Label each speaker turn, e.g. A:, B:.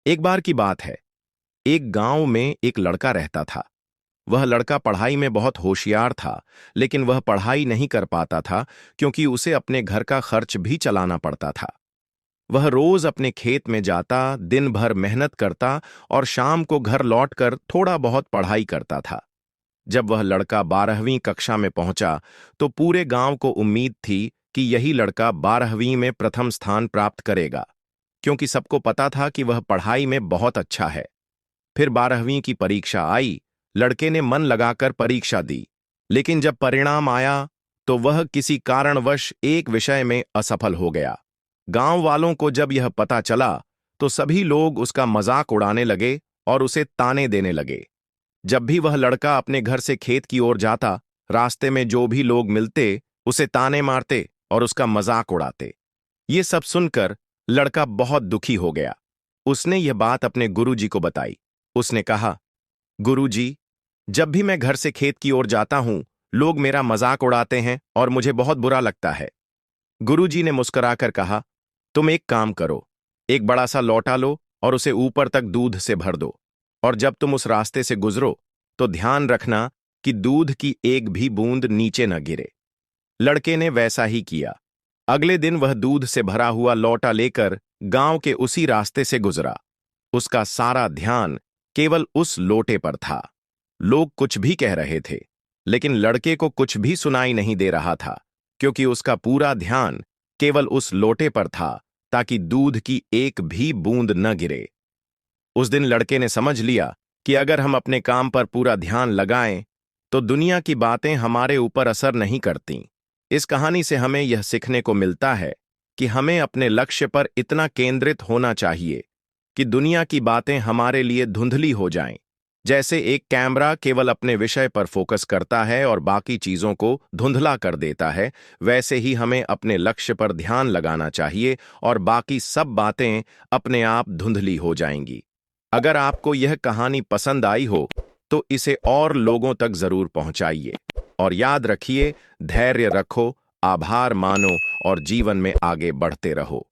A: एक बार की बात है। एक गांव में एक लड़का रहता था। वह लड़का पढ़ाई में बहुत होशियार था, लेकिन वह पढ़ाई नहीं कर पाता था क्योंकि उसे अपने घर का खर्च भी चलाना पड़ता था। वह रोज अपने खेत में जाता, दिन भर मेहनत करता और शाम को घर लौटकर थोड़ा बहुत पढ़ाई करता था। जब वह लड़का 12वीं कक्षा में पहुंचा, तो पूरे गांव को उम्मीद थी कि यही लड़का 12वीं में प्रथम स्थान प्राप्त करेगा, क्योंकि सबको पता था कि वह पढ़ाई में बहुत अच्छा है। फिर 12वीं की परीक्षा आई। लड़के ने मन लगाकर परीक्षा दी, लेकिन जब परिणाम आया तो वह किसी कारणवश एक विषय में असफल हो गया। गांव वालों को जब यह पता चला तो सभी लोग उसका मजाक उड़ाने लगे और उसे ताने देने लगे। जब भी वह लड़का अपने घर से खेत की ओर जाता, रास्ते में जो भी लोग मिलते उसे ताने मारते और उसका मजाक उड़ाते। ये सब सुनकर लड़का बहुत दुखी हो गया। उसने यह बात अपने गुरुजी को बताई। उसने कहा, गुरुजी, जब भी मैं घर से खेत की ओर जाता हूं, लोग मेरा मजाक उड़ाते हैं और मुझे बहुत बुरा लगता है। गुरुजी ने मुस्कुराकर कहा, तुम एक काम करो, एक बड़ा सा लौटा लो और उसे ऊपर तक दूध से भर दो, और जब तुम उस रास्ते से गुजरो तो ध्यान रखना कि दूध की एक भी बूंद नीचे न गिरे। लड़के ने वैसा ही किया। अगले दिन वह दूध से भरा हुआ लौटा लेकर गांव के उसी रास्ते से गुजरा। उसका सारा ध्यान केवल उस लोटे पर था। लोग कुछ भी कह रहे थे, लेकिन लड़के को कुछ भी सुनाई नहीं दे रहा था, क्योंकि उसका पूरा ध्यान केवल उस लोटे पर था, ताकि दूध की एक भी बूंद न गिरे। उस दिन लड़के ने समझ लिया कि अगर हम अपने काम पर पूरा ध्यान लगाएं, तो दुनिया की बातें हमारे ऊपर असर नहीं करती। इस कहानी से हमें यह सीखने को मिलता है कि हमें अपने लक्ष्य पर इतना केंद्रित होना चाहिए कि दुनिया की बातें हमारे लिए धुंधली हो जाएं। जैसे एक कैमरा केवल अपने विषय पर फोकस करता है और बाकी चीजों को धुंधला कर देता है, वैसे ही हमें अपने लक्ष्य पर ध्यान लगाना चाहिए और बाकी सब बातें अपने आप धुंधली हो जाएंगी। अगर आपको यह कहानी पसंद आई हो तो इसे और लोगों तक जरूर पहुंचाइए। और याद रखिए, धैर्य रखो, आभार मानो और जीवन में आगे बढ़ते रहो।